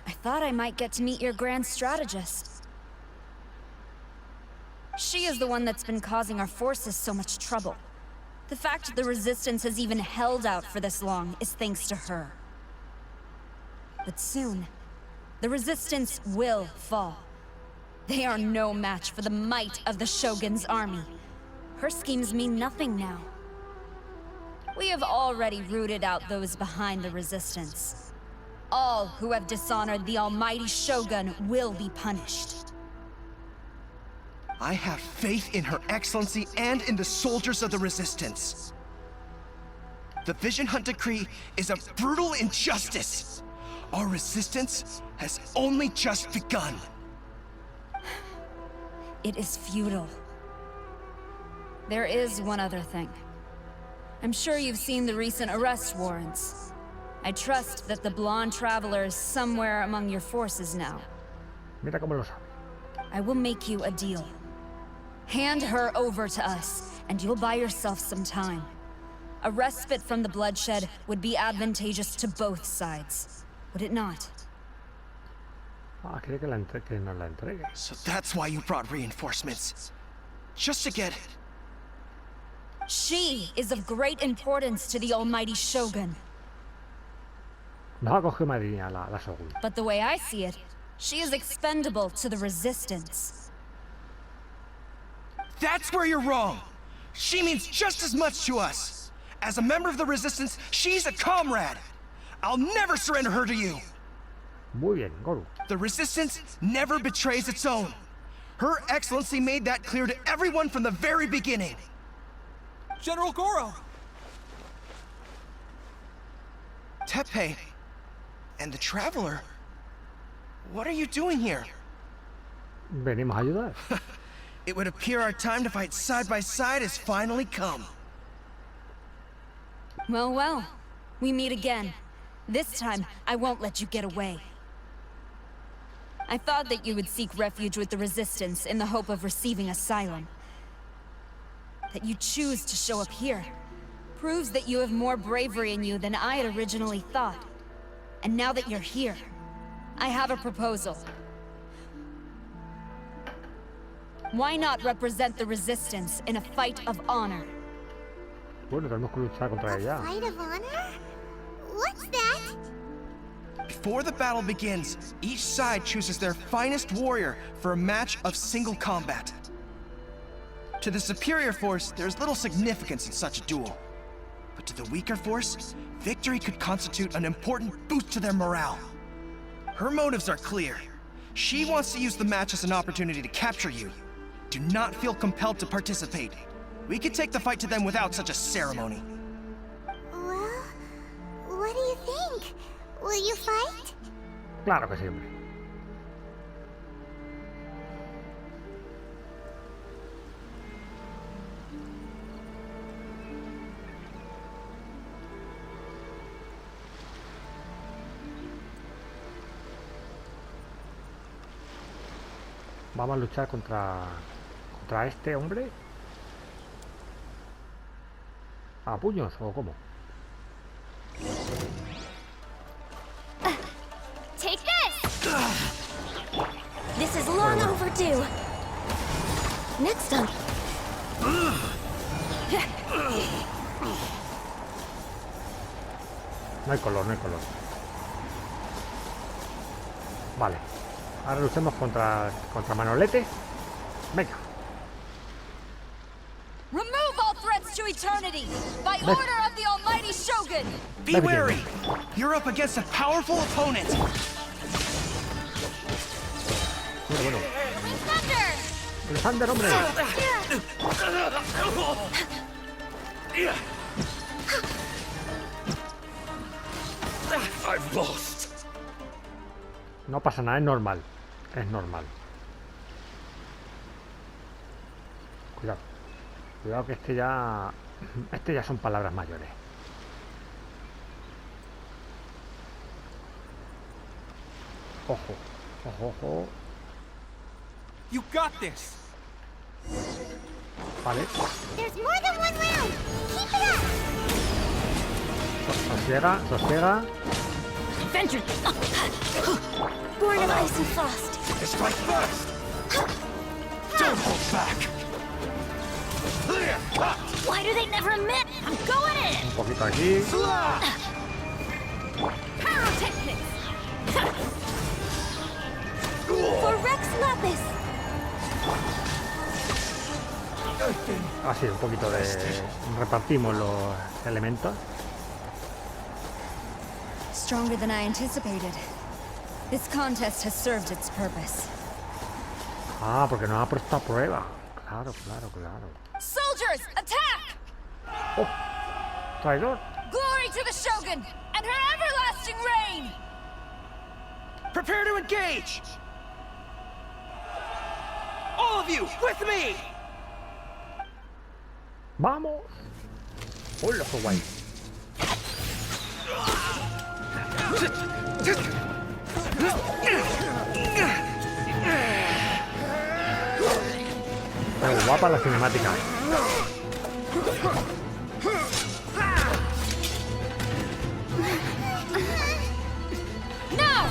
I thought I might get to meet your grand strategist. She is the one that's been causing our forces so much trouble. The fact the Resistance has even held out for this long is thanks to her. But soon, the Resistance will fall. They are no match for the might of the Shogun's army. Her schemes mean nothing now. We have already rooted out those behind the Resistance. All who have dishonored the almighty Shogun will be punished. I have faith in Her Excellency and in the soldiers of the Resistance. The Vision Hunt Decree is a brutal injustice. Our resistance has only just begun. It is futile. There is one other thing. I'm sure you've seen the recent arrest warrants. I trust that the blonde traveler is somewhere among your forces now. Mira cómo lo sabe. I will make you a deal. Hand her over to us, and you'll buy yourself some time. A respite from the bloodshed would be advantageous to both sides. Would it not? Ah, quiere que nos la entregue. So that's why you brought reinforcements. Just to get... She is of great importance to the almighty Shogun. Nos ha cogido Madrid la Shogun. But the way I see it, she is expendable to the Resistance. That's where you're wrong. She means just as much to us. As a member of the Resistance, she's a comrade. I'll never surrender her to you. Muy bien, Goru. The Resistance never betrays its own. Her Excellency made that clear to everyone from the very beginning. General Goro! Teppei and the Traveler. What are you doing here? Venimos a ayudar. It would appear our time to fight side by side has finally come. Well, well. We meet again. This time, I won't let you get away. I thought that you would seek refuge with the Resistance in the hope of receiving asylum. That you choose to show up here proves that you have more bravery in you than I had originally thought. And now that you're here, I have a proposal. Why not represent the Resistance in a fight of honor? Bueno, tenemos que luchar contra ella. Fight of honor? What's that? Before the battle begins, each side chooses their finest warrior for a match of single combat. To the superior force, there's little significance in such a duel. But to the weaker force, victory could constitute an important boost to their morale. Her motives are clear. She wants to use the match as an opportunity to capture you. Do not feel compelled to participate. We could take the fight to them without such a ceremony. Well, what do you think? Will you fight? Claro que sí, hombre. Vamos a luchar contra este hombre. ¿A puños o cómo? Take this! This is long overdue. Next up. No hay color, no hay color. Vale. Ahora luchemos contra Manolete. Venga. Remove all threats to eternity by order of the Almighty Shogun. Be wary. You're up against a powerful opponent. Bueno. Thunder! El Thunder, hombre. I've lost. No pasa nada, es normal. Es normal. Cuidado. Cuidado que este ya son palabras mayores. Ojo. Ojo, ojo. You got this. Vale. There's more than one round. Keep it up. Sosiega, sosiega. Vengeance! Born of ice and frost. Strike first. Don't hold back. Why do they never admit? I'm going in! Un poquito aquí. Power techniques! For Rex Lapis! Así, un poquito de... Repartimos los elementos. Stronger than I anticipated. This contest has served its purpose. Ah, porque nos ha puesto a prueba. Claro, claro, claro. Soldiers, attack! Oh, traidor. Glory to the Shogun and her everlasting reign! Prepare to engage. All of you, with me. Vamos. Hola, qué guay. Qué guapa la cinemática. Now!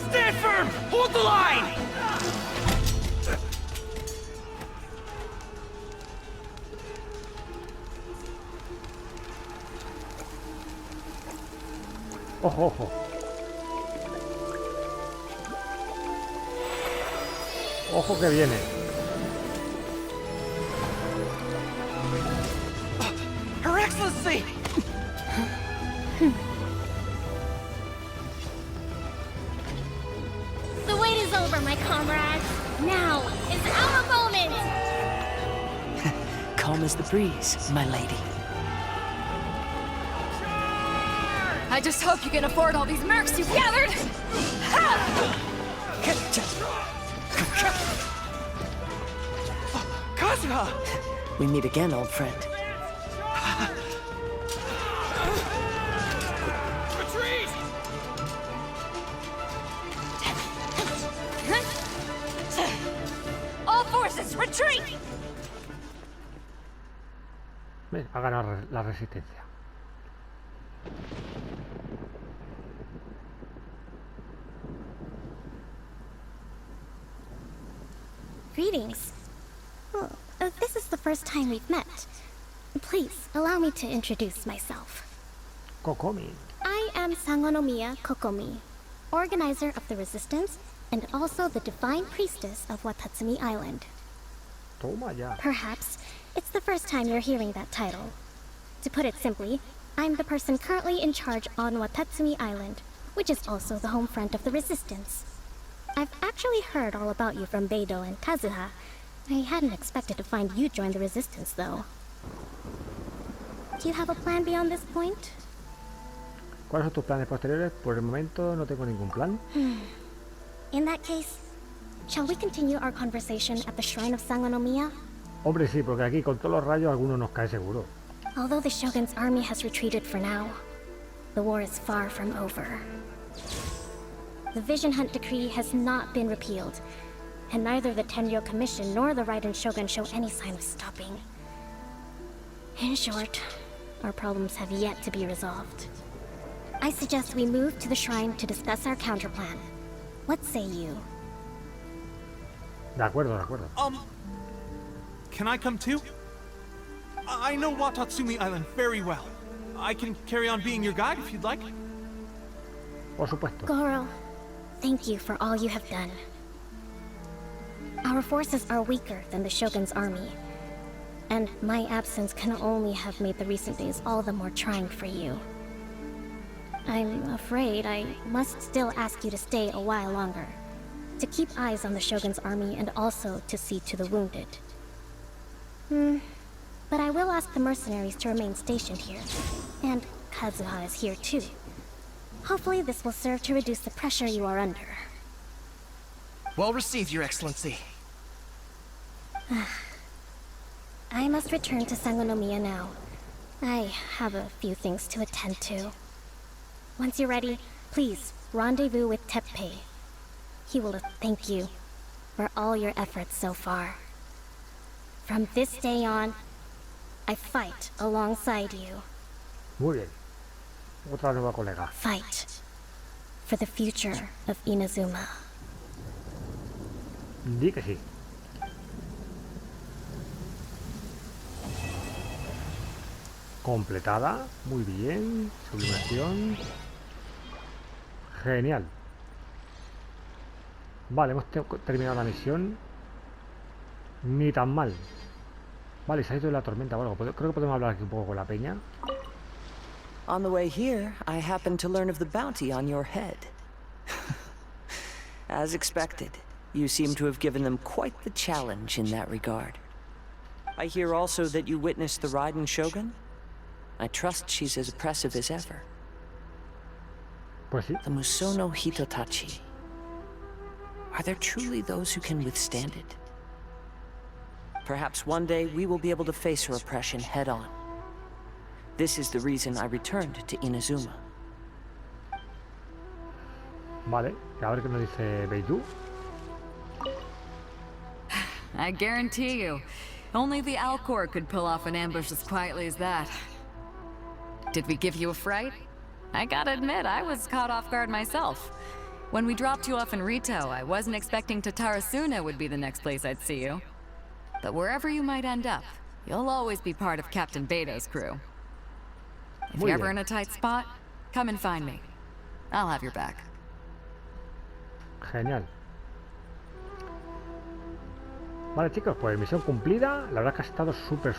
Stand firm. Hold the line. Ojo, ojo. Ojo que viene. Her Excellency. The wait is over, my comrades. Now is our moment. Calm as the breeze, my lady. I just hope you can afford all these mercs you've gathered! Kazuha! We meet again, old friend. Retreat! All forces, retreat! Ven, ha ganado la resistencia. Greetings. Well, this is the first time we've met. Please, allow me to introduce myself. Kokomi. I am Sangonomiya Kokomi, organizer of the Resistance and also the Divine Priestess of Watatsumi Island. Toma ya. Perhaps it's the first time you're hearing that title. To put it simply, I'm the person currently in charge on Watatsumi Island, which is also the home front of the Resistance. I've actually heard all about you from Beidou and Kazuha. I hadn't expected to find you join the Resistance, though. Do you have a plan beyond this point? ¿Cuáles son tus planes posteriores? Por el momento no tengo ningún plan. In that case, shall we continue our conversation at the shrine of Sangonomiya? Hombre, sí, porque aquí con todos los rayos alguno nos cae seguro. Although the Shogun's army has retreated for now, the war is far from over. The Vision Hunt Decree has not been repealed, and neither the Tenryo Commission nor the Raiden Shogun show any sign of stopping. In short, our problems have yet to be resolved. I suggest we move to the shrine to discuss our counterplan. What say you? De acuerdo, de acuerdo. Can I come too? I know Watatsumi Island very well. I can carry on being your guide if you'd like. Por supuesto. Goro, thank you for all you have done. Our forces are weaker than the Shogun's army, and my absence can only have made the recent days all the more trying for you. I'm afraid I must still ask you to stay a while longer, to keep eyes on the Shogun's army and also to see to the wounded. But I will ask the mercenaries to remain stationed here, and Kazuha is here too. Hopefully this will serve to reduce the pressure you are under. Well received, Your Excellency. I must return to Sangonomiya now. I have a few things to attend to. Once you're ready, please rendezvous with Teppei. He will thank you for all your efforts so far. From this day on, I fight alongside you. Muy bien. Otra nueva colega. Fight for the future of Inazuma. Di que sí. Completada. Muy bien. Sublimación. Genial. Vale, hemos terminado la misión. Ni tan mal. Vale, se ha ido de la tormenta o algo. Creo que podemos hablar aquí un poco con la peña. On the way here, I happened to learn of the bounty on your head. As expected, you seem to have given them quite the challenge in that regard. I hear also that you witnessed the Raiden Shogun. I trust she's as oppressive as ever. Pues sí. The Musono Hitotachi. Are there truly those who can withstand it? Perhaps one day we will be able to face her oppression head on. This is the reason I returned to Inazuma. Vale, a ver qué nos dice Beidou. I guarantee you, only the Alcor could pull off an ambush as quietly as that. Did we give you a fright? I gotta admit, I was caught off guard myself. When we dropped you off in Rito, I wasn't expecting Tatarasuna would be the next place I'd see you. But wherever you might end up, you'll always be part of Captain Beto's crew. If you're ever in a tight spot, come and find me. I'll have your back. Genial. Vale, chicos, pues misión cumplida. La verdad es que ha estado súper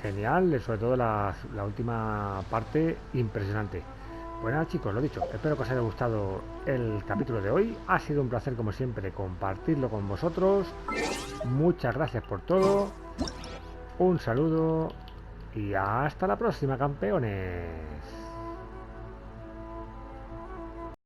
genial. Sobre todo la última parte, impresionante. Pues nada, chicos, lo dicho. Espero que os haya gustado el capítulo de hoy. Ha sido un placer, como siempre, compartirlo con vosotros. Muchas gracias por todo. Un saludo. Y hasta la próxima, campeones.